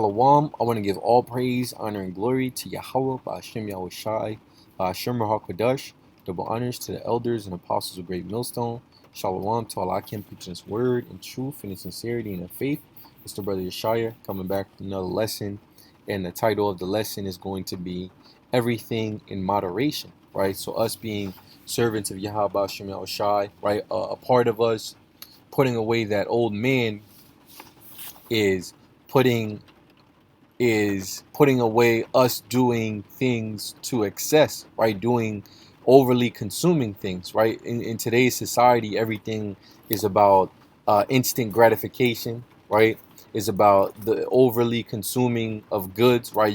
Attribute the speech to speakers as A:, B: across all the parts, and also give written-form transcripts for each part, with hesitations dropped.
A: Shalom. I want to give all praise, honor, and glory to Yahweh, Ba'ashem Yahushai, Ba'ashem HaKadosh. Double honors to the elders and apostles of Great Millstone. Shalom to Allah Kim preaching His word in truth and in sincerity and in faith. It's the brother Yeshaya coming back with another lesson. And the title of the lesson is going to be Everything in Moderation, right? So us being servants of Yahweh, Ba'ashem Yahushai, right? A part of us putting away that old man is putting putting away us doing things to excess, right? Doing overly consuming things, right? In today's society, everything is about instant gratification, right? Is about the overly consuming of goods, right?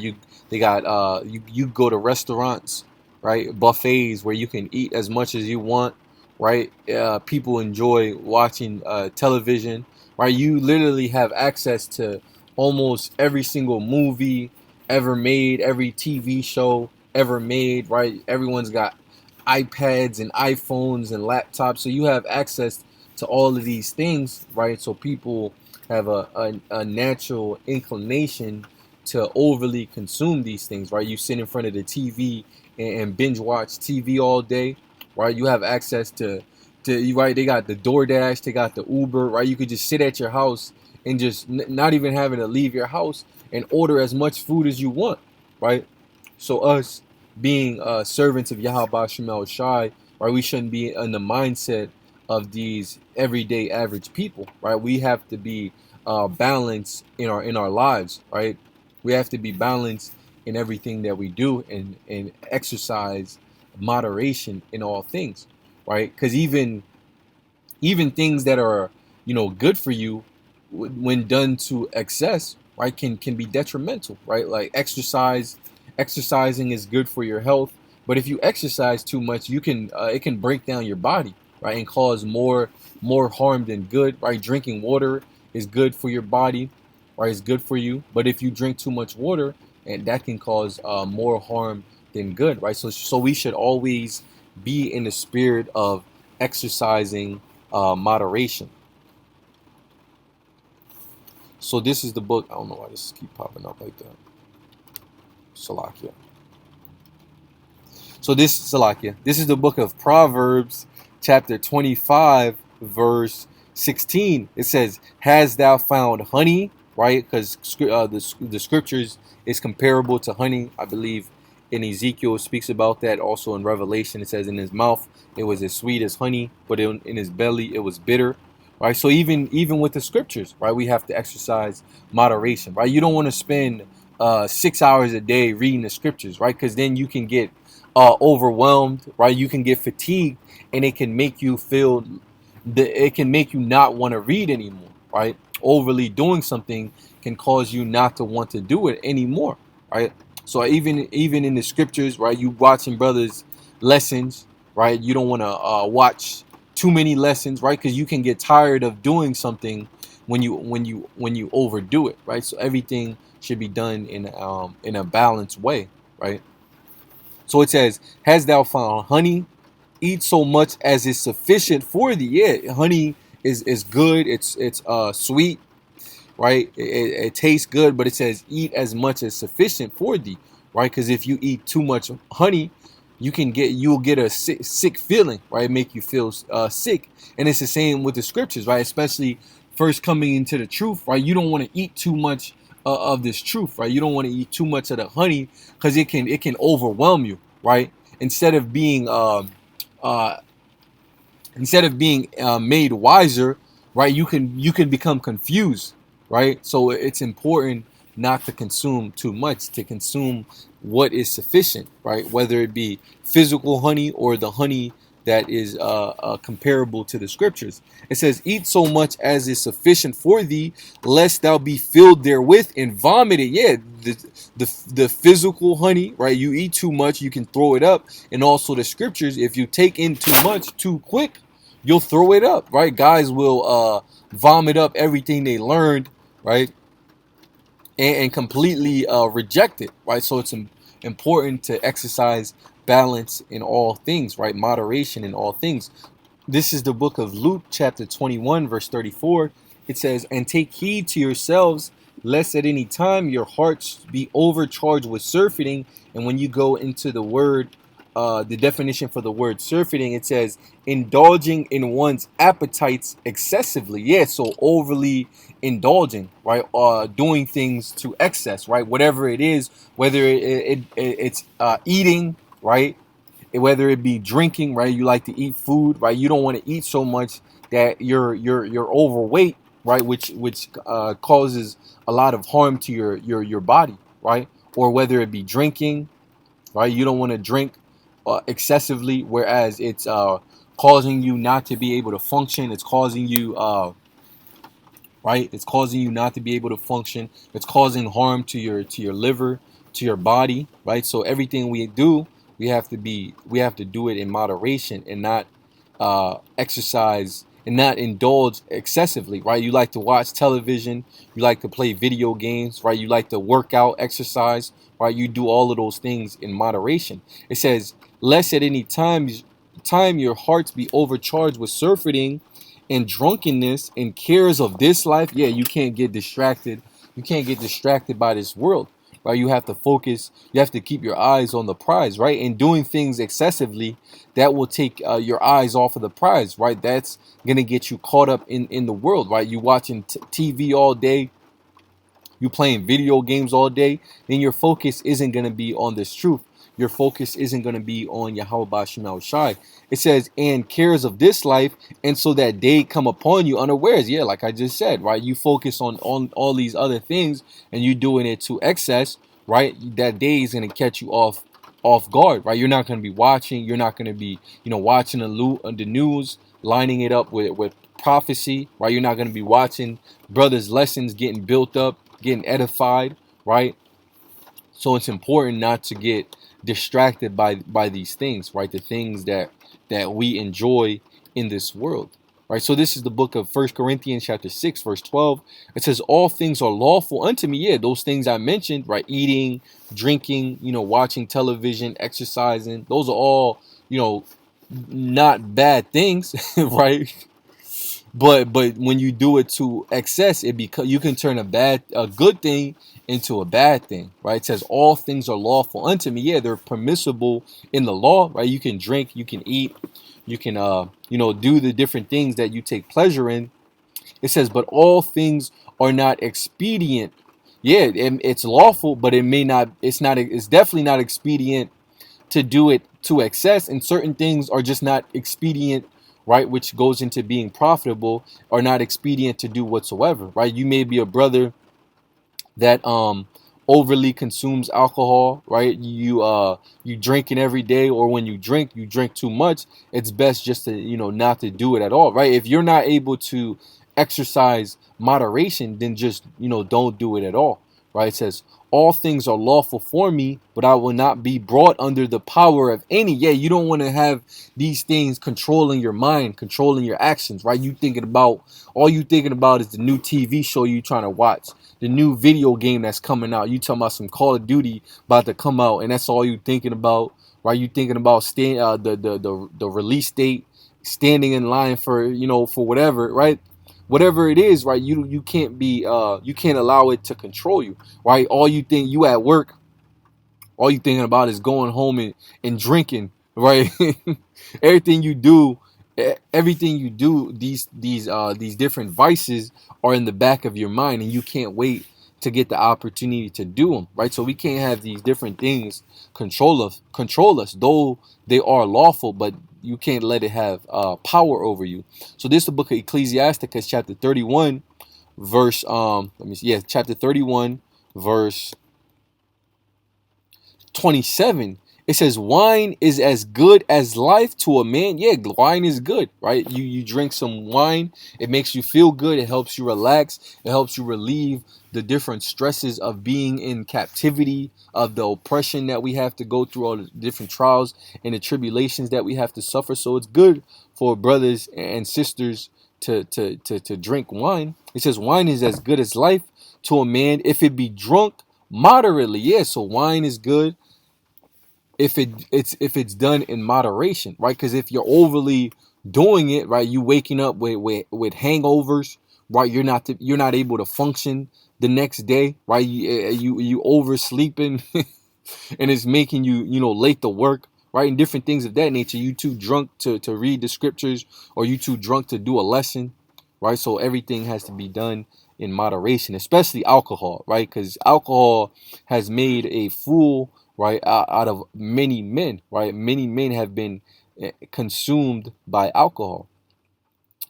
A: They got you go to restaurants, right? Buffets where you can eat as much as you want, right? People enjoy watching television, right? You literally have access to almost every single movie ever made, every TV show ever made, right? Everyone's got iPads and iPhones and laptops, so you have access to all of these things, right? So people have a natural inclination to overly consume these things, right? You sit in front of the TV and binge watch TV all day, right? You have access to you, right? They got the DoorDash, they got the Uber, right? You could just sit at your house and just not even having to leave your house and order as much food as you want, right? So us being servants of Yahweh Shemel Shai, right? We shouldn't be in the mindset of these everyday average people, right? We have to be balanced in our lives, right? We have to be balanced in everything that we do and exercise moderation in all things, right? Because even things that are good for you when done to excess, right, can be detrimental, right? Like exercising is good for your health, but if you exercise too much, you can it can break down your body, right, and cause more harm than good, right? Drinking water is good for your body, right? It's good for you, but if you drink too much water, and that can cause more harm than good, right? So we should always be in the spirit of exercising moderation. So this is the book. I don't know why this keep popping up like that. Salakia. So this Salakia. This is the book of Proverbs, chapter 25, verse 16. It says, "Has thou found honey?" Right? Because the scriptures is comparable to honey. I believe in Ezekiel it speaks about that. Also in Revelation it says, "In his mouth it was as sweet as honey, but in his belly it was bitter." Right? So even with the scriptures, right, we have to exercise moderation. Right? You don't want to spend 6 hours a day reading the scriptures, right? Because then you can get overwhelmed, right? You can get fatigued, and it can make you it can make you not want to read anymore, right? Overly doing something can cause you not to want to do it anymore, right? So even in the scriptures, right? You watching brothers' lessons, right? You don't want to watch too many lessons, right? Because you can get tired of doing something when you overdo it, right? So everything should be done in a balanced way, right? So it says, "Has thou found honey? Eat so much as is sufficient for thee." Yeah, honey is good. It's sweet, right? It tastes good, but it says eat as much as sufficient for thee, right? Because if you eat too much honey, you'll get a sick feeling, right? Make you feel sick, and it's the same with the scriptures, right? Especially first coming into the truth, right? You don't want to eat too much of this truth, right? You don't want to eat too much of the honey because it can overwhelm you, right? Instead of being uh, made wiser, right? You can become confused, right? So it's important not to consume too much, to consume what is sufficient, right? Whether it be physical honey or the honey that is comparable to the scriptures. It says, "Eat so much as is sufficient for thee, lest thou be filled therewith and vomited." Yeah, the physical honey, right? You eat too much, you can throw it up. And also the scriptures, if you take in too much too quick, you'll throw it up, right? Guys will vomit up everything they learned, right? And completely reject it, right? So it's important to exercise balance in all things, right? Moderation in all things. This is the book of Luke, chapter 21, verse 34. It says, "And take heed to yourselves, lest at any time your hearts be overcharged with surfeiting. And when you go into the word, the definition for the word surfeiting, it says indulging in one's appetites excessively. Yeah, so overly indulging, right? Doing things to excess, right? Whatever it is, whether it's eating, right? Whether it be drinking, right? You like to eat food, right? You don't want to eat so much that you're overweight, right? Which causes a lot of harm to your body, right? Or whether it be drinking, right? You don't want to drink excessively, whereas it's causing you not to be able to function. It's causing you right? It's causing you not to be able to function. It's causing harm to your liver, to your body, right? So everything we do, we have to do it in moderation and not exercise and not indulge excessively, right? You like to watch television, you like to play video games, right? You like to work out, exercise, right? You do all of those things in moderation. It says, lest at any time your hearts be overcharged with surfeiting and drunkenness and cares of this life. Yeah, you can't get distracted. You can't get distracted by this world, right? You have to focus. You have to keep your eyes on the prize, right? And doing things excessively, that will take your eyes off of the prize, right? That's gonna get you caught up in the world, right? You watching TV all day, you playing video games all day, then your focus isn't going to be on this truth. Your focus isn't going to be on Yahweh Bashim Shai. It says, and cares of this life, and so that day come upon you unawares. Yeah, like I just said, right? You focus on all these other things, and you doing it to excess, right? That day is going to catch you off guard, right? You're not going to be watching. You're not going to be, watching the news, lining it up with prophecy, right? You're not going to be watching brothers' lessons getting built up, getting edified, right? So it's important not to get distracted by these things, right? The things that we enjoy in this world, right? So this is the book of 1 Corinthians chapter 6 verse 12. It says, all things are lawful unto me. Yeah, those things I mentioned, right? Eating, drinking, watching television, exercising, those are all, not bad things, right? But when you do it to excess, you can turn a good thing into a bad thing, right? It says all things are lawful unto me. Yeah, they're permissible in the law, right? You can drink, you can eat, you can do the different things that you take pleasure in. It says, but all things are not expedient. Yeah, it's lawful, but it's definitely not expedient to do it to excess, and certain things are just not expedient, right? Which goes into being profitable, or not expedient to do whatsoever, right? You may be a brother that overly consumes alcohol, right? You drinking every day, or when you drink too much. It's best just to not to do it at all, right? If you're not able to exercise moderation, then just don't do it at all, right? It says all things are lawful for me, but I will not be brought under the power of any. Yeah, you don't want to have these things controlling your mind, controlling your actions, right? All you thinking about is the new TV show you trying to watch, the new video game that's coming out. You talking about some Call of Duty about to come out, and that's all you thinking about, right? You thinking about the release date, standing in line for for whatever, right? Whatever it is, right? You can't allow it to control you, right? You at work, all you thinking about is going home and drinking, right? everything you do everything you do, these different vices are in the back of your mind, and you can't wait to get the opportunity to do them, right? So we can't have these different things control us, though they are lawful, but you can't let it have power over you. So this is the book of Ecclesiasticus chapter 31 verse chapter 31 verse 27. It says wine is as good as life to a man. Yeah, wine is good, right? You drink some wine, it makes you feel good, it helps you relax, it helps you relieve the different stresses of being in captivity, of the oppression that we have to go through, all the different trials and the tribulations that we have to suffer. So it's good for brothers and sisters to drink wine. It says wine is as good as life to a man if it be drunk moderately. Yeah, so wine is good if it's done in moderation, right? Because if you're overly doing it, right, you waking up with hangovers, right? You're not able to function the next day, right? You oversleeping and it's making you, late to work, right? And different things of that nature. You too drunk to read the scriptures, or you too drunk to do a lesson, right? So everything has to be done in moderation, especially alcohol, right? Because alcohol has made a fool, right, out of many men, right? Many men have been consumed by alcohol.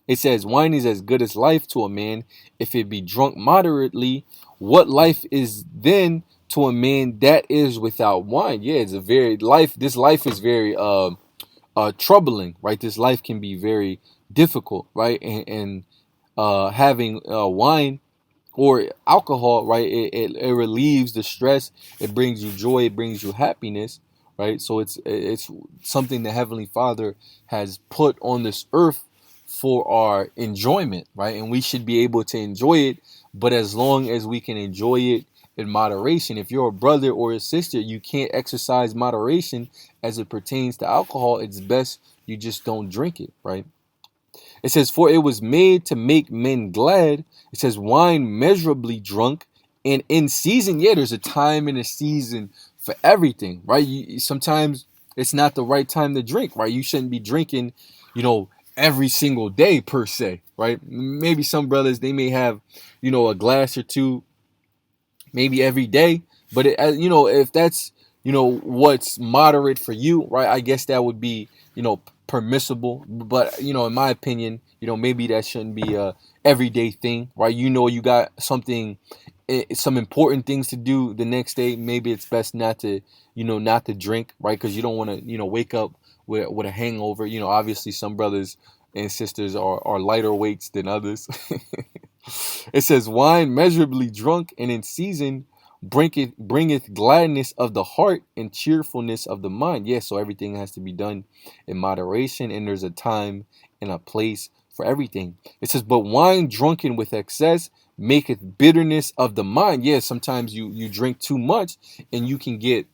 A: It says, wine is as good as life to a man if it be drunk moderately. What life is then to a man that is without wine? Yeah, it's a very life. This life is very troubling, right? This life can be very difficult, right? And having wine or alcohol, right? It relieves the stress. It brings you joy. It brings you happiness, right? So it's something the Heavenly Father has put on this earth for our enjoyment, right? And we should be able to enjoy it, but as long as we can enjoy it in moderation. If you're a brother or a sister, you can't exercise moderation as it pertains to alcohol. It's best you just don't drink it, right? It says, for it was made to make men glad. It says, wine measurably drunk and in season. Yeah, there's a time and a season for everything, right? Sometimes it's not the right time to drink, right? You shouldn't be drinking, every single day per se, right? Maybe some brothers, they may have, a glass or two, maybe every day. But, if that's, what's moderate for you, right? I guess that would be, permissible. But, in my opinion, maybe that shouldn't be a everyday thing, right? You got something, some important things to do the next day. Maybe it's best not to drink, right? Because you don't want to, wake up with a hangover. Obviously some brothers and sisters are lighter weights than others. It says, wine measurably drunk and in season bringeth gladness of the heart and cheerfulness of the mind. Yeah, so everything has to be done in moderation, and there's a time and a place for everything. It says, but wine drunken with excess maketh bitterness of the mind. Yeah, sometimes you drink too much and you can get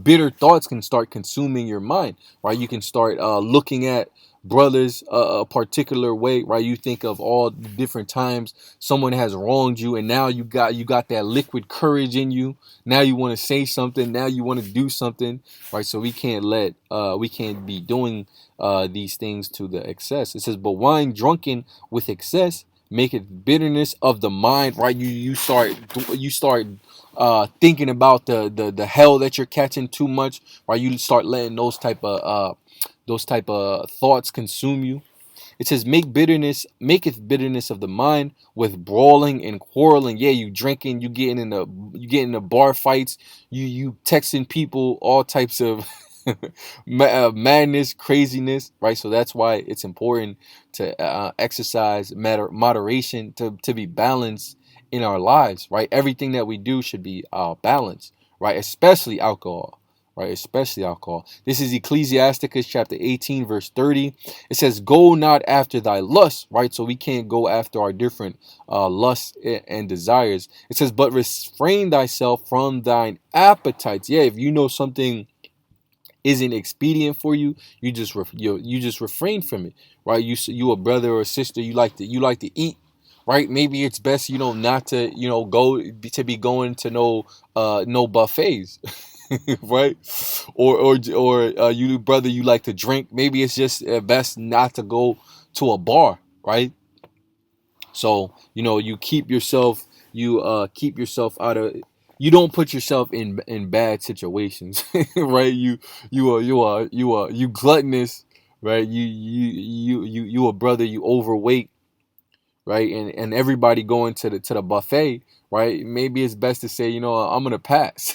A: bitter thoughts can start consuming your mind, right? You can start looking at brothers a particular way, right? You think of all the different times someone has wronged you, and now you got that liquid courage in you. Now you want to say something. Now you want to do something, right? So we can't be doing these things to the excess. It says, but wine drunken with excess maketh bitterness of the mind, right? You start thinking about the hell that you're catching too much, right? You start letting those type of thoughts consume you. It says, maketh bitterness of the mind with brawling and quarreling. Yeah, you drinking, you getting in the bar fights, you texting people all types of madness, craziness, right? So that's why it's important to exercise moderation to be balanced in our lives, right? Everything that we do should be balanced, right? Especially alcohol. Right, especially alcohol. This is Ecclesiasticus chapter 18, verse 30. It says, go not after thy lust, right? So we can't go after our different lusts and desires. It says, but refrain thyself from thine appetites. Yeah, if you know something isn't expedient for you, you just refrain from it, right? You a brother or a sister, you like to eat, right? Maybe it's best not to to be going to no buffets. Right? Or you brother, you like to drink. Maybe it's just best not to go to a bar, right? So you keep yourself out of, you don't put yourself in bad situations. Right? You gluttonous, right? You a brother, you overweight, right? And everybody going to the buffet, right? Maybe it's best to say, I'm gonna pass.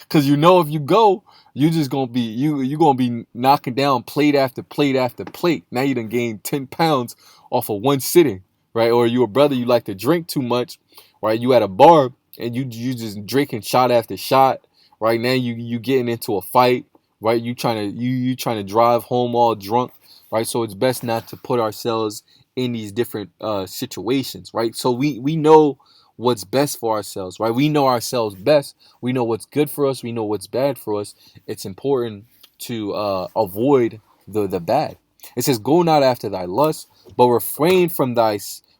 A: Because if you go, you just gonna be you gonna be knocking down plate after plate after plate. Now you done gained 10 pounds off of one sitting, right? Or you a brother, you like to drink too much, right? You at a bar and you just drinking shot after shot, right? Now you getting into a fight, right? You trying to drive home all drunk, right? So it's best not to put ourselves in these different situations, right? So we know what's best for ourselves, right? We know ourselves best. We know what's good for us. We know what's bad for us. It's important to avoid the bad. It says, go not after thy lust, but refrain from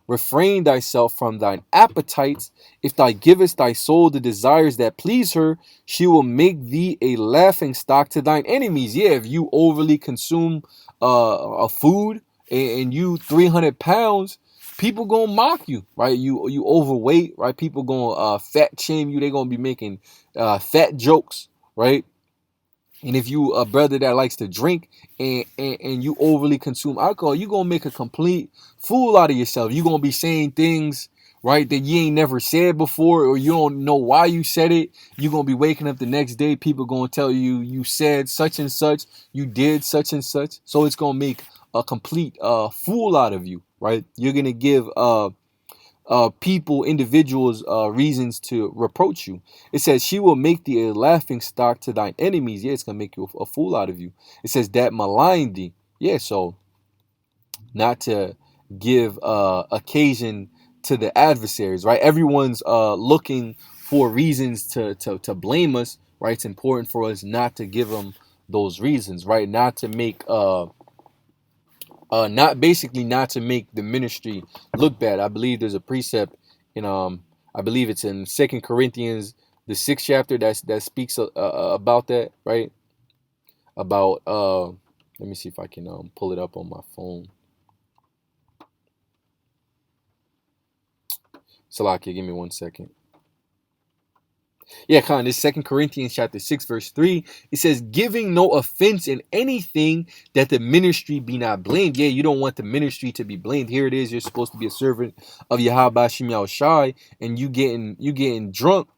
A: refrain thyself from thine appetites. If thou givest thy soul the desires that please her, she will make thee a laughing stock to thine enemies. Yeah, if you overly consume a food and you 300 pounds, people gonna mock you, right? You overweight, right? People gonna fat shame you. They gonna be making fat jokes, right? And if you a brother that likes to drink and you overly consume alcohol, you gonna make a complete fool out of yourself. You gonna be saying things, right, that you ain't never said before, or you don't know why you said it. You gonna be waking up the next day, people gonna tell you you said such and such, you did such and such. So it's gonna make a complete fool out of you, right? You're gonna give people, individuals, reasons to reproach you. It says, she will make thee a laughing stock to thine enemies. Yeah, it's going to make you a fool out of you. It says, that malign thee. Yeah, so not to give occasion to the adversaries, right? Everyone's looking for reasons to blame us, right? It's important for us not to give them those reasons, right? Not to make not to make the ministry look bad. I believe there's a precept in I believe it's in 2 Corinthians, the 6th chapter, that speaks about that, right? About let me see if I can pull it up on my phone. Salakia, give me 1 second. Yeah, Khan, this 2 Corinthians chapter 6, verse 3, it says, giving no offense in anything, that the ministry be not blamed. Yeah, you don't want the ministry to be blamed. Here it is, you're supposed to be a servant of Yahweh Shem Yahushai, and you getting drunk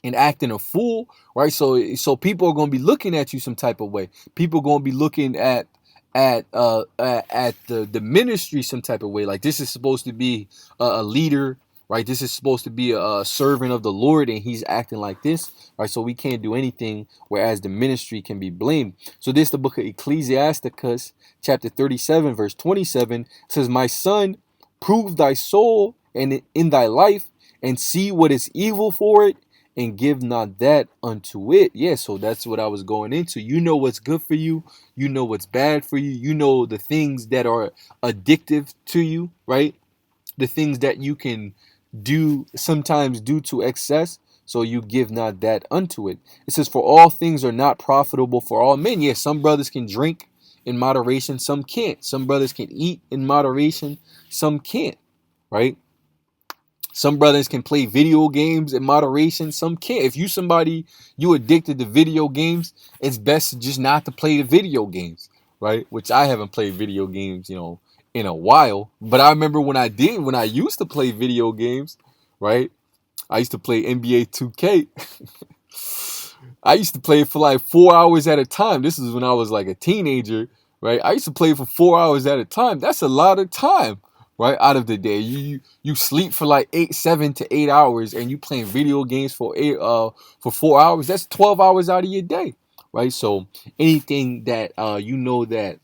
A: and acting a fool, right? So people are gonna be looking at you some type of way. People are gonna be looking at the ministry some type of way. Like, this is supposed to be a leader, right? This is supposed to be a servant of the Lord, and he's acting like this, right? So we can't do anything, whereas the ministry can be blamed. So this, the book of Ecclesiasticus, chapter 37, verse 27, says, my son, prove thy soul and in thy life, and see what is evil for it, and give not that unto it. Yeah, so that's what I was going into. You know what's good for you. You know what's bad for you. You know the things that are addictive to you, right? The things that you can sometimes do to excess. So you give not that unto it. It says, for all things are not profitable for all men. Yes, some brothers can drink in moderation, some can't. Some brothers can eat in moderation, some can't, right? Some brothers can play video games in moderation, some can't. If you addicted to video games, it's best just not to play the video games, right? Which I haven't played video games, in a while. But I remember when I used to play video games, right? I used to play NBA 2K. I used to play for like 4 hours at a time. This is when I was like a teenager, right? I used to play for 4 hours at a time. That's a lot of time, right? Out of the day, you sleep for like 7 to 8 hours, and you playing video games for 4 hours. That's 12 hours out of your day, right? So anything that that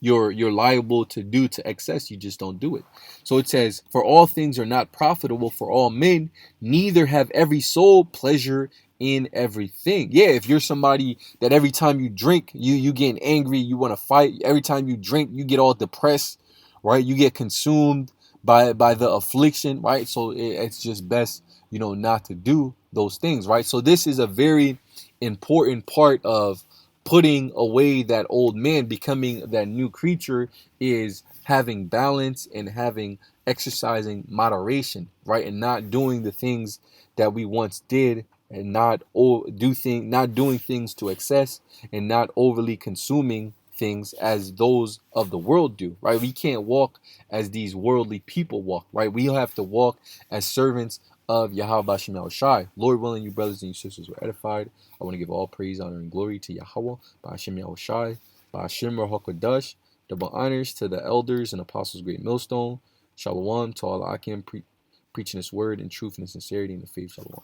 A: you're liable to do to excess, you just don't do it. So it says, for all things are not profitable for all men, neither have every soul pleasure in everything. Yeah, if you're somebody that every time you drink, you getting angry, you want to fight. Every time you drink, you get all depressed, right? You get consumed by the affliction, right? So it's just best, not to do those things, right? So this is a very important part of putting away that old man, becoming that new creature, is having balance and exercising moderation, right? And not doing the things that we once did, and not doing things to excess, and not overly consuming things as those of the world do, right? We can't walk as these worldly people walk, right? We have to walk as servants of Yahweh Shem Yahushai. Lord willing, you brothers and you sisters were edified. I want to give all praise, honor, and glory to Yahweh, Ba'ashem Yahushai, Ba'ashem Rahakadosh, double honors to the elders and apostles, great millstone. Shalom to all Akim preaching this word in truth and sincerity in the faith. Shalom.